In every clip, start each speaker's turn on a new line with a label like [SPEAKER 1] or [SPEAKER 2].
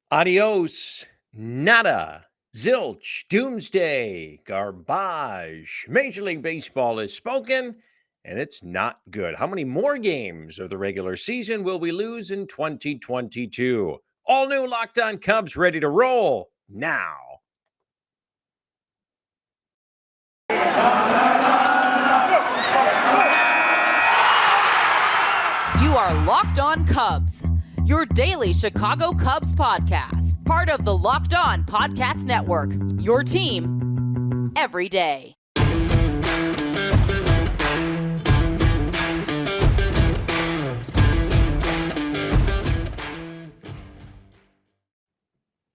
[SPEAKER 1] Adios, nada, zilch, doomsday, garbage. Major League Baseball is spoken, and it's not good. How many more games of the regular season will we lose in 2022? All new Locked On Cubs ready to roll now.
[SPEAKER 2] You are Locked On Cubs, your daily Chicago Cubs podcast, part of the Locked On Podcast Network, your team every day.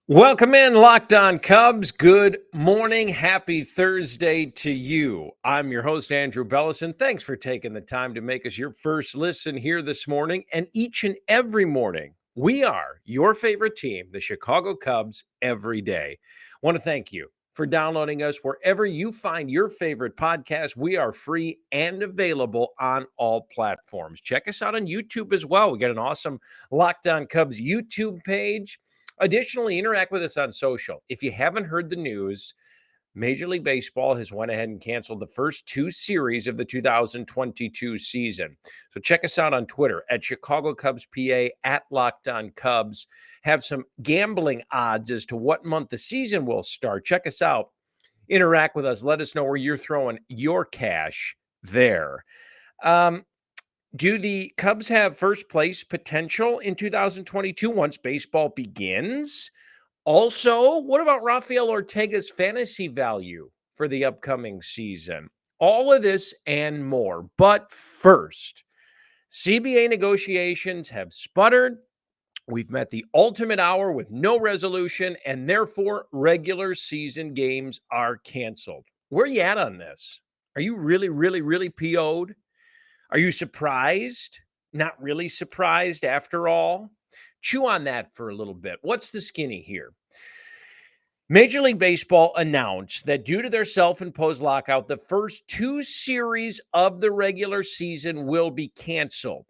[SPEAKER 1] Welcome in, Locked On Cubs. Good morning. Happy Thursday to you. I'm your host, Andrew Bellison. Thanks for taking the time to make us your first listen here this morning. And each and every morning, we are your favorite team, the Chicago Cubs, every day. I want to thank you for downloading us wherever you find your favorite podcast. We are free and available on all platforms. Check us out on YouTube as well. We got an awesome Locked On Cubs YouTube page. Additionally, interact with us on social. If you haven't heard the news, Major League Baseball has went ahead and canceled the first two series of the 2022 season. So check us out on Twitter at Chicago Cubs PA, at Locked On Cubs. Have some gambling odds as to what month the season will start. Check us out. Interact with us. Let us know where you're throwing your cash there. Do the Cubs have first place potential in 2022 once baseball begins? Also, what about Rafael Ortega's fantasy value for the upcoming season? All of this and more. But first, CBA negotiations have sputtered. We've met the ultimate hour with no resolution, and therefore regular season games are canceled. Where are you at on this? Are you really PO'd? Are you surprised? Not really surprised after all? Chew on that for a little bit. What's the skinny here? Major League Baseball announced that due to their self-imposed lockout, the first two series of the regular season will be canceled.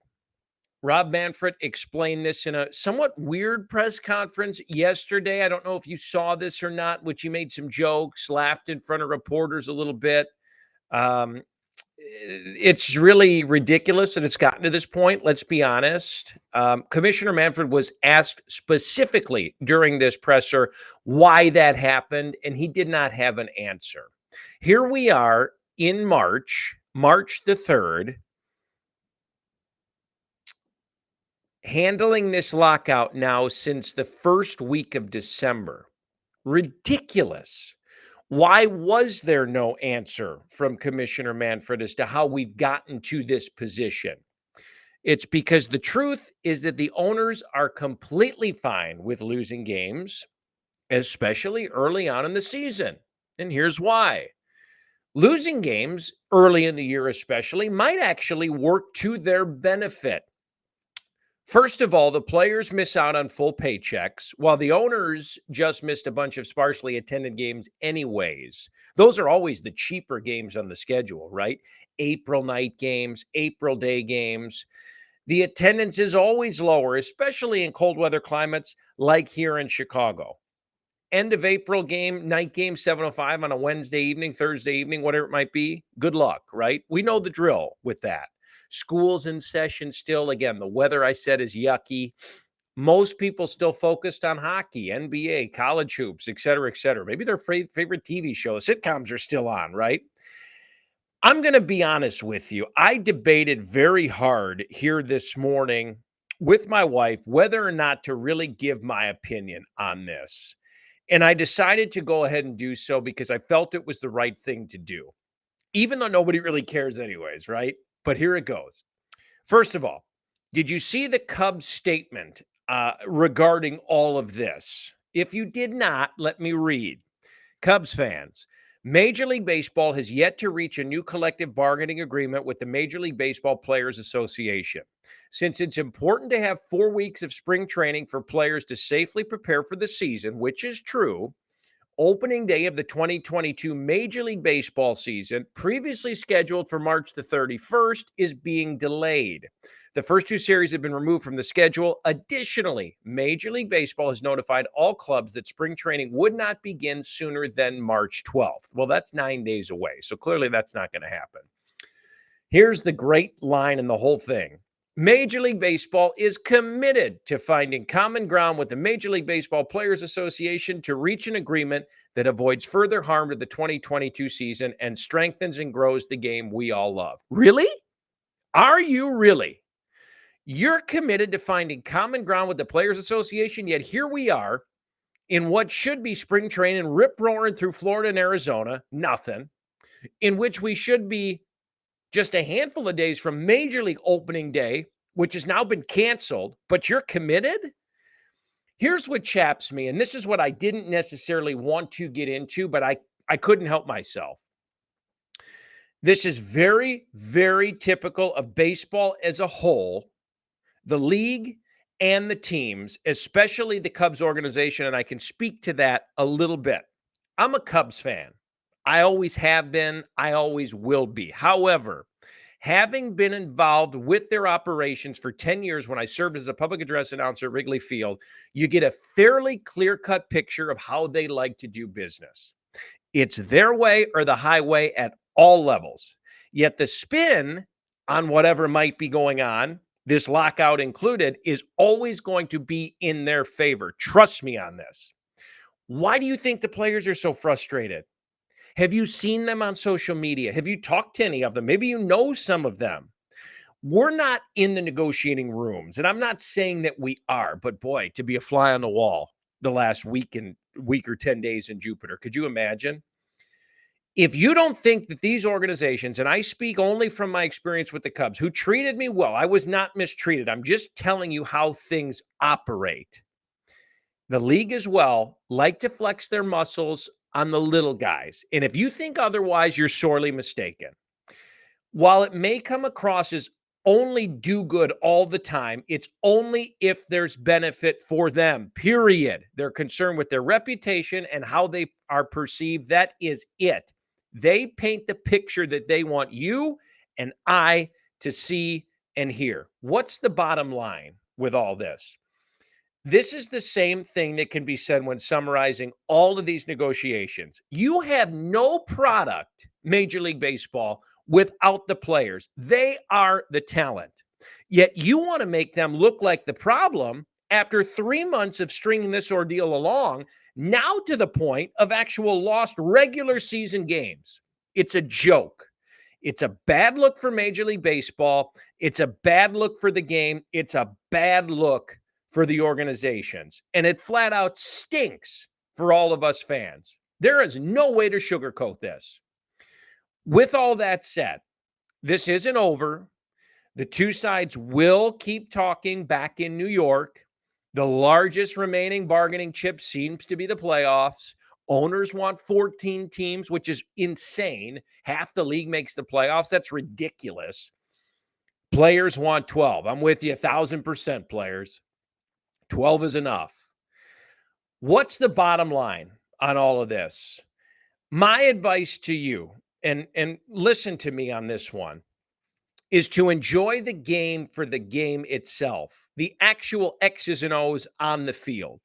[SPEAKER 1] Rob Manfred explained this in a somewhat weird press conference yesterday. I don't know if you saw this or not, which he made some jokes, laughed in front of reporters a little bit. It's really ridiculous that it's gotten to this point. Let's be honest. Commissioner Manfred was asked specifically during this presser why that happened, and he did not have an answer. Here we are in March the 3rd, handling this lockout now since the first week of December. Ridiculous. Why was there no answer from Commissioner Manfred as to how we've gotten to this position? It's because the truth is that the owners are completely fine with losing games, especially early on in the season. And here's why. Losing games early in the year especially might actually work to their benefit. First of all, the players miss out on full paychecks, while the owners just missed a bunch of sparsely attended games anyways. Those are always the cheaper games on the schedule, right? April night games, April day games. The attendance is always lower, especially in cold weather climates like here in Chicago. End of April game, night game, 7:05 on a Wednesday evening, Thursday evening, whatever it might be. Good luck, right? We know the drill with that. School's in session still. Again, the weather I said is yucky. Most people still focused on hockey, NBA, college hoops, et cetera, et cetera. Maybe their favorite TV shows, sitcoms are still on, right? I'm going to be honest with you. I debated very hard here this morning with my wife whether or not to really give my opinion on this. And I decided to go ahead and do so because I felt it was the right thing to do, even though nobody really cares anyways, right? But here it goes. First of all, did you see the Cubs statement regarding all of this? If you did not, let me read. Cubs fans, Major League Baseball has yet to reach a new collective bargaining agreement with the Major League Baseball Players Association. Since it's important to have 4 weeks of spring training for players to safely prepare for the season, which is true, opening day of the 2022 Major League Baseball season, previously scheduled for March the 31st, is being delayed. The first two series have been removed from the schedule. Additionally, Major League Baseball has notified all clubs that spring training would not begin sooner than March 12th. Well, that's 9 days away, so clearly that's not going to happen. Here's the great line in the whole thing. Major League Baseball is committed to finding common ground with the Major League Baseball Players Association to reach an agreement that avoids further harm to the 2022 season and strengthens and grows the game we all love. Really? Are you really? You're committed to finding common ground with the Players Association, yet here we are in what should be spring training, rip-roaring through Florida and Arizona, nothing, in which we should be just a handful of days from Major League opening day, which has now been canceled, but you're committed? Here's what chaps me, and this is what I didn't necessarily want to get into, but I couldn't help myself. This is very, very typical of baseball as a whole, the league and the teams, especially the Cubs organization, and I can speak to that a little bit. I'm a Cubs fan. I always have been. I always will be. However, having been involved with their operations for 10 years when I served as a public address announcer at Wrigley Field, you get a fairly clear-cut picture of how they like to do business. It's their way or the highway at all levels. Yet the spin on whatever might be going on, this lockout included, is always going to be in their favor. Trust me on this. Why do you think the players are so frustrated? Have you seen them on social media? Have you talked to any of them? Maybe you know some of them. We're not in the negotiating rooms, and I'm not saying that we are, but boy, to be a fly on the wall the last week or 10 days in Jupiter, could you imagine? If you don't think that these organizations, and I speak only from my experience with the Cubs, who treated me well, I was not mistreated. I'm just telling you how things operate. The league as well like to flex their muscles on the little guys. And if you think otherwise, you're sorely mistaken. While it may come across as only do good all the time, it's only if there's benefit for them, period. They're concerned with their reputation and how they are perceived. That is it. They paint the picture that they want you and I to see and hear. What's the bottom line with all this? This is the same thing that can be said when summarizing all of these negotiations. You have no product, Major League Baseball, without the players. They are the talent. Yet you want to make them look like the problem after 3 months of stringing this ordeal along, now to the point of actual lost regular season games. It's a joke. It's a bad look for Major League Baseball. It's a bad look for the game. It's a bad look for the organizations. And it flat out stinks for all of us fans. There is no way to sugarcoat this. With all that said, this isn't over. The two sides will keep talking back in New York. The largest remaining bargaining chip seems to be the playoffs. Owners want 14 teams, which is insane. Half the league makes the playoffs. That's ridiculous. Players want 12. I'm with you 1,000%, players. 12 is enough. What's the bottom line on all of this? My advice to you, and listen to me on this one, is to enjoy the game for the game itself, the actual X's and O's on the field.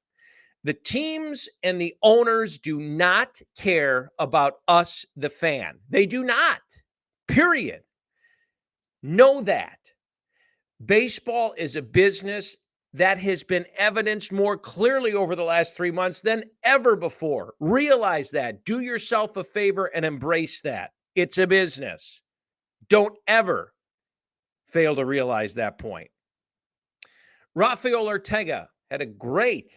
[SPEAKER 1] The teams and the owners do not care about us, the fan. They do not, period. Know that. Baseball is a business that has been evidenced more clearly over the last 3 months than ever before. Realize that. Do yourself a favor and embrace that. It's a business. Don't ever fail to realize that point. Rafael Ortega had a great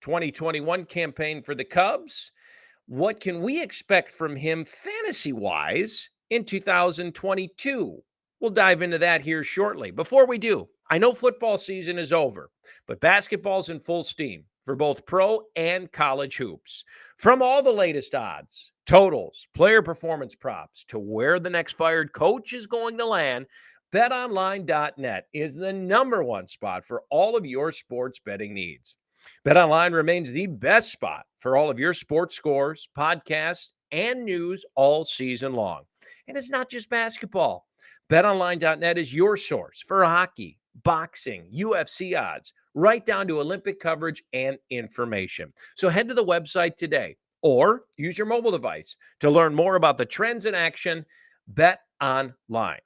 [SPEAKER 1] 2021 campaign for the Cubs. What can we expect from him fantasy-wise in 2022? We'll dive into that here shortly. Before we do, I know football season is over, but basketball's in full steam for both pro and college hoops. From all the latest odds, totals, player performance props, to where the next fired coach is going to land, BetOnline.net is the #1 spot for all of your sports betting needs. BetOnline remains the best spot for all of your sports scores, podcasts, and news all season long. And it's not just basketball. BetOnline.net is your source for hockey, boxing, UFC odds, right down to Olympic coverage and information. So head to the website today or use your mobile device to learn more about the trends in action. Bet online,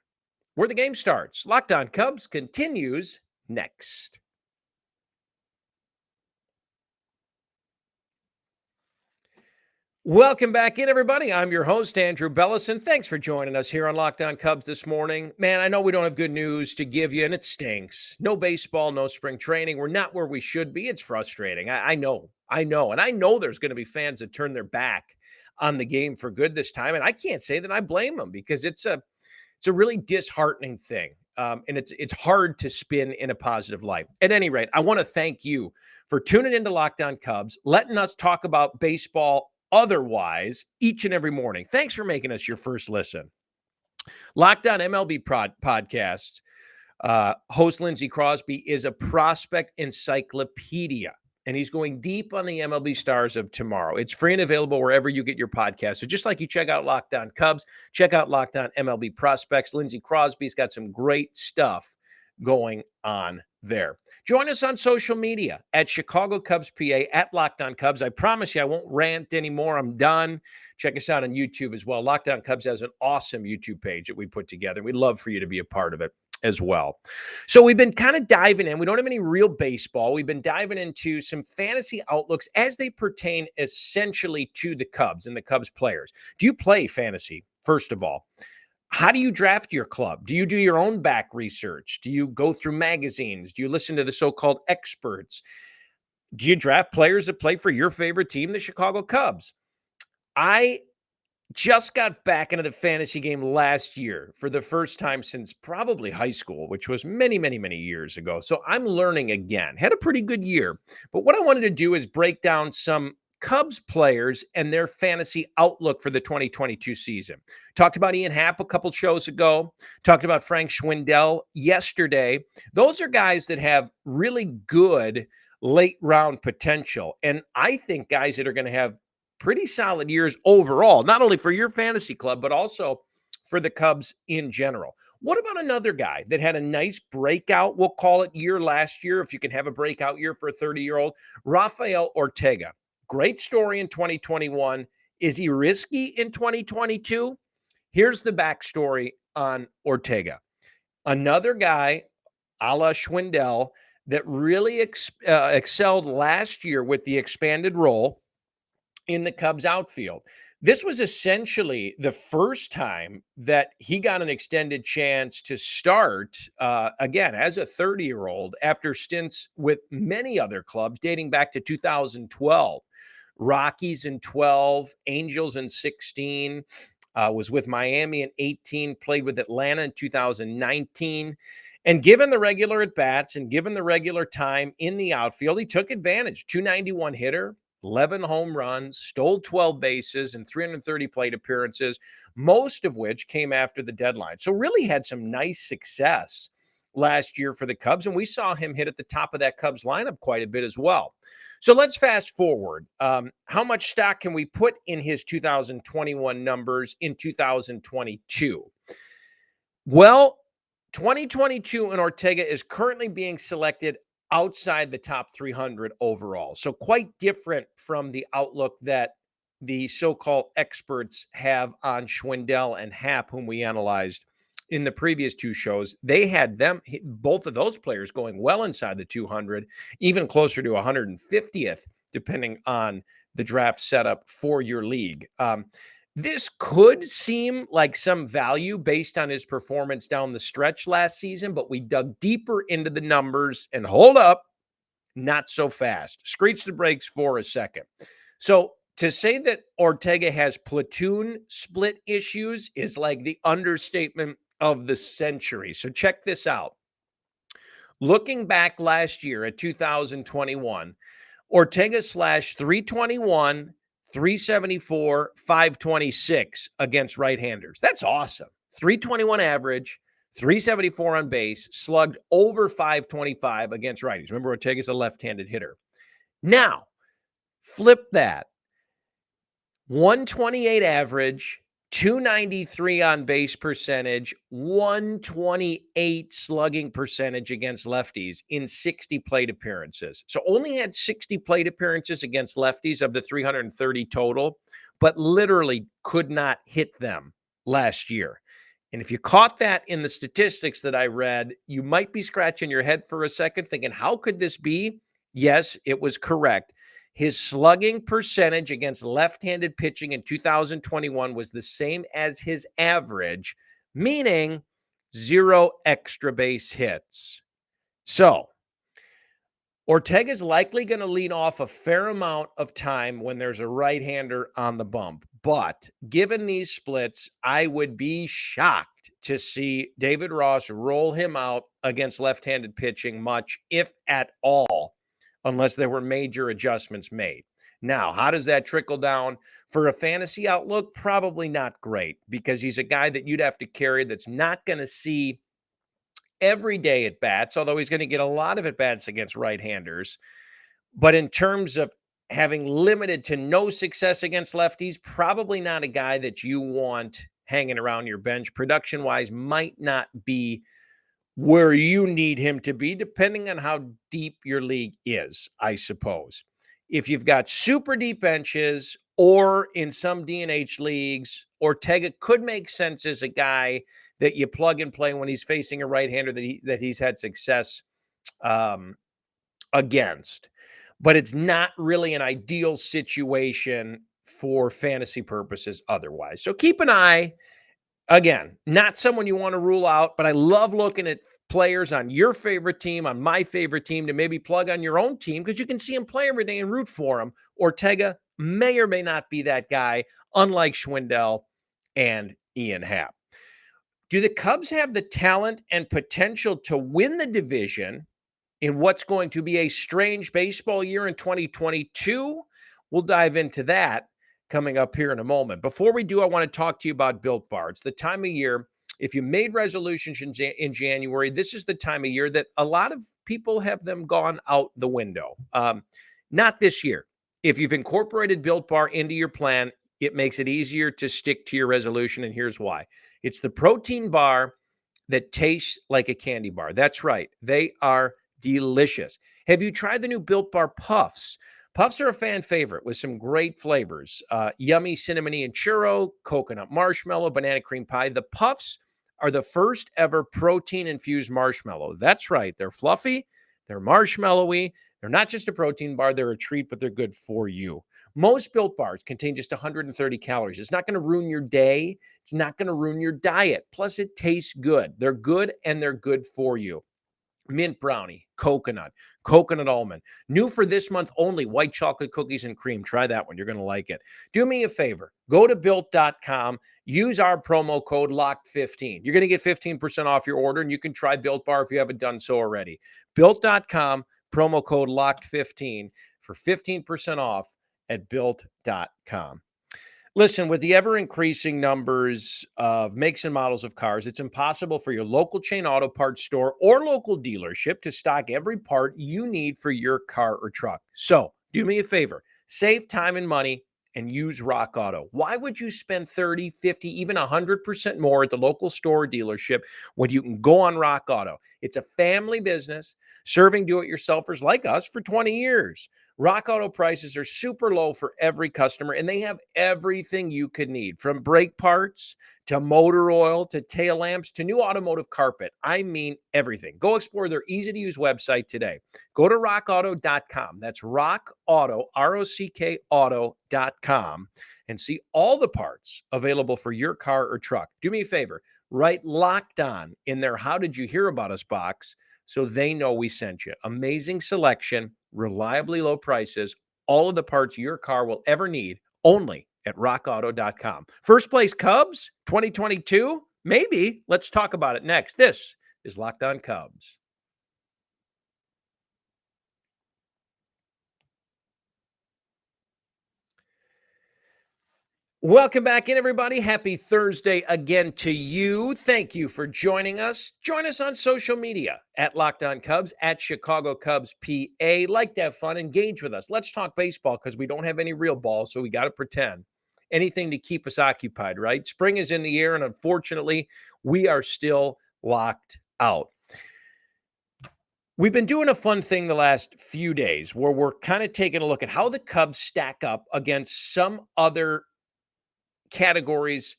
[SPEAKER 1] where the game starts. Locked On Cubs continues next. Welcome back in, everybody. I'm your host, Andrew Bellison. Thanks for joining us here on Locked On Cubs this morning. Man, I know we don't have good news to give you, and it stinks. No baseball, no spring training. We're not where we should be. It's frustrating. I know. And I know there's going to be fans that turn their back on the game for good this time. And I can't say that I blame them, because it's a really disheartening thing. And it's hard to spin in a positive light. At any rate, I want to thank you for tuning into Locked On Cubs, letting us talk about baseball otherwise each and every morning. Thanks for making us your first listen. Locked On MLB podcast host Lindsey Crosby is a prospect encyclopedia, and he's going deep on the MLB stars of tomorrow. It's free and available wherever you get your podcast. So just like you check out Locked On Cubs, check out Locked On MLB prospects. Lindsey Crosby's got some great stuff going on there. Join us on social media at Chicago Cubs PA, at Locked On Cubs. I promise you I won't rant anymore. I'm done. Check us out on YouTube as well. Locked On Cubs has an awesome YouTube page that we put together. We'd love for you to be a part of it as well. So we've been kind of diving in. We don't have any real baseball. We've been diving into some fantasy outlooks as they pertain essentially to the Cubs and the Cubs players. Do you play fantasy, first of all? How do you draft your club? Do you do your own back research? Do you go through magazines? Do you listen to the so-called experts? Do you draft players that play for your favorite team, the Chicago Cubs? I just got back into the fantasy game last year for the first time since probably high school, which was many, many, many years ago. So I'm learning again. Had a pretty good year. But what I wanted to do is break down some Cubs players and their fantasy outlook for the 2022 season. Talked about Ian Happ a couple shows ago. Talked about Frank Schwindel yesterday. Those are guys that have really good late round potential. And I think guys that are going to have pretty solid years overall, not only for your fantasy club, but also for the Cubs in general. What about another guy that had a nice breakout, we'll call it, year last year, if you can have a breakout year for a 30-year-old, Rafael Ortega. Great story in 2021. Is he risky in 2022? Here's the backstory on Ortega. Another guy, a la Schwindel, that really excelled last year with the expanded role in the Cubs outfield. This was essentially the first time that he got an extended chance to start again as a 30-year-old after stints with many other clubs dating back to 2012. Rockies in 12, Angels in 16, was with Miami in 18, played with Atlanta in 2019. And given the regular at-bats and given the regular time in the outfield, he took advantage. 291 hitter, 11 home runs, stole 12 bases, and 330 plate appearances, most of which came after the deadline. So really had some nice success last year for the Cubs, and we saw him hit at the top of that Cubs lineup quite a bit as well. So let's fast forward. How much stock can we put in his 2021 numbers in 2022? Well, 2022 and Ortega is currently being selected outside the top 300 overall. So quite different from the outlook that the so-called experts have on Schwindel and Happ, whom we analyzed in the previous two shows. They had them, both of those players, going well inside the 200, even closer to 150th, depending on the draft setup for your league. This could seem like some value based on his performance down the stretch last season, but we dug deeper into the numbers, and hold up, not so fast. Screech the brakes for a second. So to say that Ortega has platoon split issues is like the understatement of the century. So check this out. Looking back last year at 2021, Ortega slashed 321, 374, 526 against right-handers. That's awesome. 321 average, 374 on base, slugged over 525 against righties. Remember, Ortega's a left-handed hitter. Now, flip that. 128 average, .293 on base percentage, .128 slugging percentage against lefties in 60 plate appearances. So only had 60 plate appearances against lefties of the 330 total, but literally could not hit them last year. And if you caught that in the statistics that I read, you might be scratching your head for a second thinking, how could this be? Yes, it was correct. His slugging percentage against left-handed pitching in 2021 was the same as his average, meaning 0 extra base hits. So Ortega's likely going to lead off a fair amount of time when there's a right-hander on the bump. But given these splits, I would be shocked to see David Ross roll him out against left-handed pitching much, if at all, unless there were major adjustments made. Now, how does that trickle down for a fantasy outlook? Probably not great, because he's a guy that you'd have to carry that's not going to see every day at bats, although he's going to get a lot of at bats against right-handers. But in terms of having limited to no success against lefties, probably not a guy that you want hanging around your bench. Production-wise, might not be where you need him to be, depending on how deep your league is, I suppose. If you've got super deep benches or in some DNH leagues, Ortega could make sense as a guy that you plug and play when he's facing a right-hander that he's had success against. But it's not really an ideal situation for fantasy purposes otherwise. So keep an eye. Again, not someone you want to rule out, but I love looking at players on your favorite team, on my favorite team, to maybe plug on your own team because you can see him play every day and root for him. Ortega may or may not be that guy, unlike Schwindel and Ian Happ. Do the Cubs have the talent and potential to win the division in what's going to be a strange baseball year in 2022? We'll dive into that coming up here in a moment. Before we do, I want to talk to you about Built Bar. It's the time of year, if you made resolutions in January, this is the time of year that a lot of people have them gone out the window. Not this year. If you've incorporated Built Bar into your plan, it makes it easier to stick to your resolution, and here's why. It's the protein bar that tastes like a candy bar. That's right. They are delicious. Have you tried the new Built Bar Puffs? Puffs are a fan favorite with some great flavors. Yummy cinnamony and churro, coconut marshmallow, banana cream pie. The Puffs are the first ever protein-infused marshmallow. That's right. They're fluffy. They're marshmallowy. They're not just a protein bar. They're a treat, but they're good for you. Most Built Bars contain just 130 calories. It's not going to ruin your day. It's not going to ruin your diet. Plus, it tastes good. They're good, and they're good for you. Mint brownie, coconut almond. New for this month only, white chocolate cookies and cream. Try that one. You're going to like it. Do me a favor. Go to Built.com. Use our promo code LOCKED15. You're going to get 15% off your order, and you can try Built Bar if you haven't done so already. Built.com, promo code LOCKED15 for 15% off at Built.com. Listen, with the ever-increasing numbers of makes and models of cars, it's impossible for your local chain auto parts store or local dealership to stock every part you need for your car or truck. So, do me a favor. Save time and money and use Rock Auto. Why would you spend 30, 50, even 100% more at the local store or dealership when you can go on Rock Auto? It's a family business serving do-it-yourselfers like us for 20 years. Rock Auto prices are super low for every customer, and they have everything you could need, from brake parts to motor oil to tail lamps to new automotive carpet. I mean, everything. Go explore their easy-to-use website today. Go to rockauto.com. That's rockauto, R-O-C-K auto.com, and see all the parts available for your car or truck. Do me a favor. Write Locked On in their How Did You Hear About Us box so they know we sent you. Amazing selection, reliably low prices, all of the parts your car will ever need, only at rockauto.com. First place Cubs 2022? Maybe. Let's talk about it next. This is Locked On Cubs. Welcome back in, everybody. Happy Thursday again to you. Thank you for joining us. Join us on social media at Locked On Cubs, at Chicago Cubs PA. Like to have fun, engage with us. Let's talk baseball because we don't have any real ball, so we got to pretend. anything to keep us occupied, right? Spring is in the air, and unfortunately, we are still locked out. We've been doing a fun thing the last few days where we're kind of taking a look at how the Cubs stack up against some other categories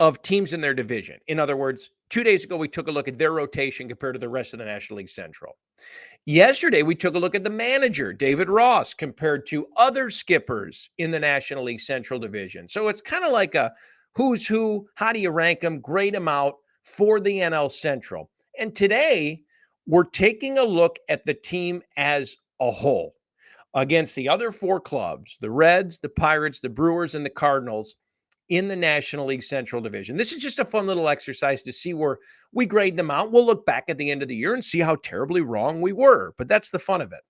[SPEAKER 1] of teams in their division. In other words, 2 days ago, we took a look at their rotation compared to the rest of the National League Central. Yesterday, we took a look at the manager, David Ross, compared to other skippers in the National League Central Division. So it's kind of like a who's who, how do you rank them, grade them out for the NL Central. And today, we're taking a look at the team as a whole against the other four clubs, the Reds, the Pirates, the Brewers, and the Cardinals in the National League Central Division. This is just a fun little exercise to see where we grade them out. We'll look back at the end of the year and see how terribly wrong we were, but that's the fun of it.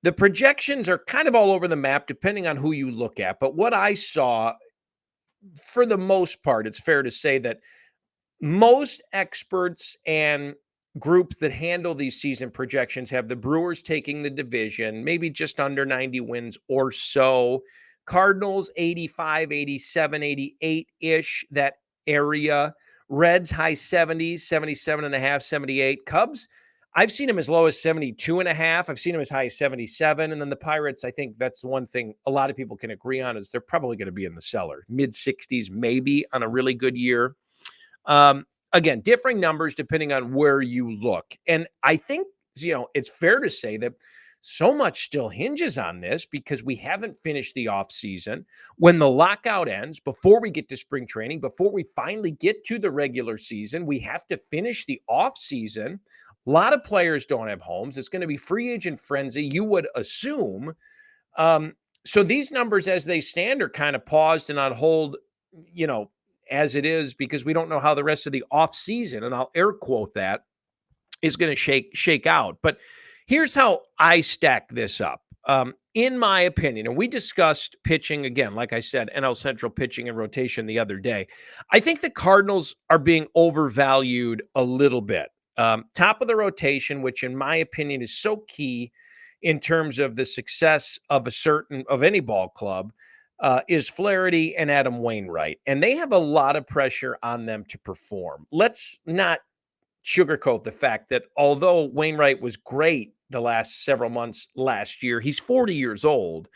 [SPEAKER 1] The projections are kind of all over the map depending on who you look at, but what I saw, for the most part, it's fair to say that most experts and groups that handle these season projections have the Brewers taking the division, maybe just under 90 wins or so. Cardinals 85, 87, 88-ish, that area. Reds high 70s, 77 and a half, 78. Cubs, I've seen them as low as 72 and a half. I've seen them as high as 77. And then the Pirates, I think that's the one thing a lot of people can agree on is they're probably going to be in the cellar. Mid 60s, maybe on a really good year. Again, differing numbers depending on where you look. And I think, it's fair to say that so much still hinges on this because we haven't finished the offseason. When the lockout ends, before we get to spring training, before we finally get to the regular season, we have to finish the offseason. A lot of players don't have homes. It's going to be free agent frenzy, you would assume. So these numbers as they stand are kind of paused and on hold, as it is, because we don't know how the rest of the off season, and I'll air quote that, is going to shake out. But here's how I stack this up. In my opinion, and we discussed pitching again, like I said, NL Central pitching and rotation the other day. I think the Cardinals are being overvalued a little bit. Top of the rotation, which in my opinion is so key in terms of the success of any ball club, is Flaherty and Adam Wainwright. And they have a lot of pressure on them to perform. Let's not sugarcoat the fact that although Wainwright was great the last several months last year, he's 40 years old.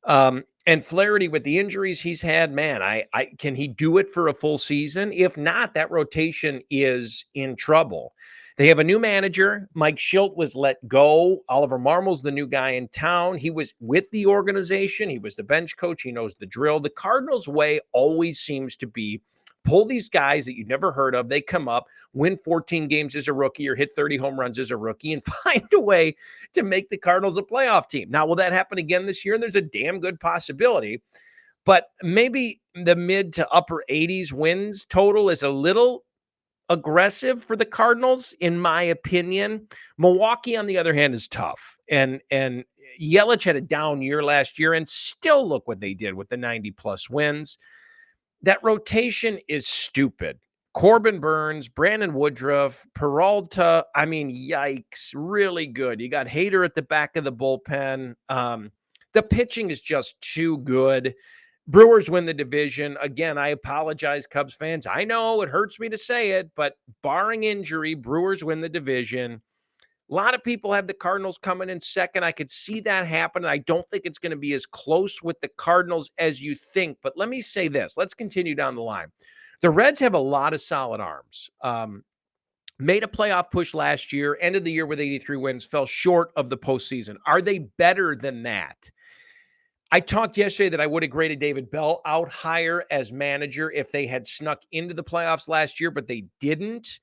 [SPEAKER 1] And Flaherty, with the injuries he's had, man, I can he do it for a full season? If not, that rotation is in trouble. They have a new manager. Mike Schilt was let go. Oliver Marmol's the new guy in town. He was with the organization. He was the bench coach. He knows the drill. The Cardinals' way always seems to be pull these guys that you've never heard of. They come up, win 14 games as a rookie or hit 30 home runs as a rookie and find a way to make the Cardinals a playoff team. Now, will that happen again this year? There's a damn good possibility. But maybe the mid to upper 80s wins total is a little aggressive for the Cardinals, in my opinion. Milwaukee, on the other hand, is tough. And Yelich had a down year last year, and still look what they did with the 90-plus wins. That rotation is stupid. Corbin Burns, Brandon Woodruff, Peralta, I mean, yikes, really good. You got Hader at the back of the bullpen. The pitching is just too good. Brewers win the division. Again, I apologize, Cubs fans. I know it hurts me to say it, but barring injury, Brewers win the division. A lot of people have the Cardinals coming in second. I could see that happen. I don't think it's going to be as close with the Cardinals as you think. But let me say this. Let's continue down the line. The Reds have a lot of solid arms. Made a playoff push last year, ended the year with 83 wins, fell short of the postseason. Are they better than that? I talked yesterday that I would have graded David Bell out higher as manager if they had snuck into the playoffs last year, but they didn't.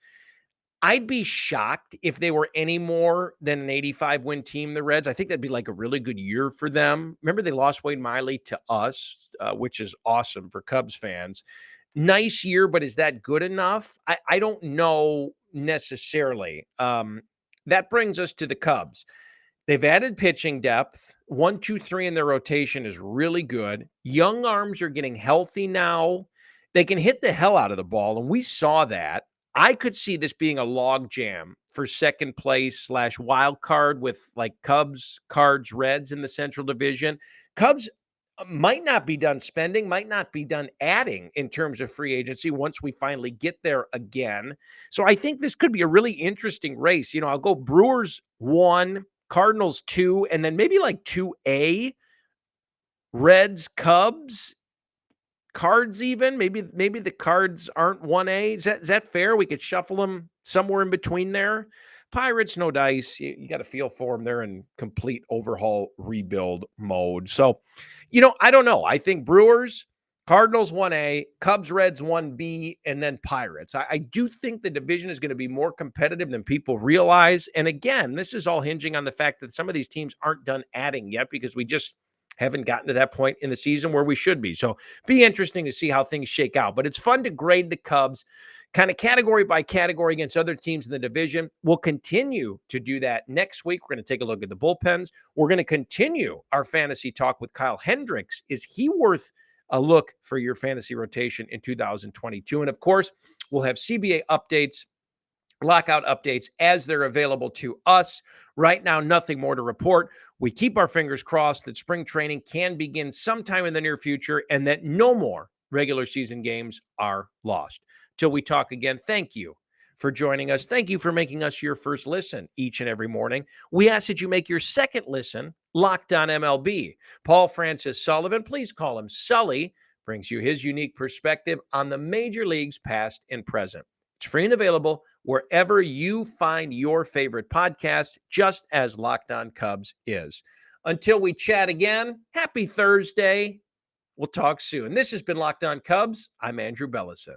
[SPEAKER 1] I'd be shocked if they were any more than an 85-win team, the Reds. I think that'd be like a really good year for them. Remember, they lost Wade Miley to us, which is awesome for Cubs fans. Nice year, but is that good enough? I don't know necessarily. That brings us to the Cubs. They've added pitching depth. 1, 2, 3 in their rotation is really good. Young arms are getting healthy now. They can hit the hell out of the ball, and we saw that. I could see this being a log jam for second place / wild card with like Cubs, Cards, Reds in the Central Division. Cubs might not be done spending, might not be done adding in terms of free agency once we finally get there again. So I think this could be a really interesting race. I'll go Brewers 1, Cardinals 2, and then maybe like 2A, Reds, Cubs, Cards even. Maybe the Cards aren't 1A. Is that fair? We could shuffle them somewhere in between there. Pirates, no dice. You got to feel for them. They're in complete overhaul rebuild mode. So, I don't know. I think Brewers, Cardinals 1A, Cubs, Reds 1B, and then Pirates. I do think the division is going to be more competitive than people realize. And again, this is all hinging on the fact that some of these teams aren't done adding yet because we just haven't gotten to that point in the season where we should be. So be interesting to see how things shake out. But it's fun to grade the Cubs kind of category by category against other teams in the division. We'll continue to do that next week. We're going to take a look at the bullpens. We're going to continue our fantasy talk with Kyle Hendricks. Is he worth a look for your fantasy rotation in 2022? And of course, we'll have CBA updates, lockout updates as they're available to us. Right now, nothing more to report. We keep our fingers crossed that spring training can begin sometime in the near future and that no more regular season games are lost. Till we talk again, thank you for joining us. Thank you for making us your first listen each and every morning. We ask that you make your second listen Locked On MLB. Paul Francis Sullivan, please call him Sully, brings you his unique perspective on the major leagues past and present. It's free and available wherever you find your favorite podcast, just as Locked On Cubs is. Until we chat again, happy Thursday. We'll talk soon. This has been Locked On Cubs. I'm Andrew Bellison.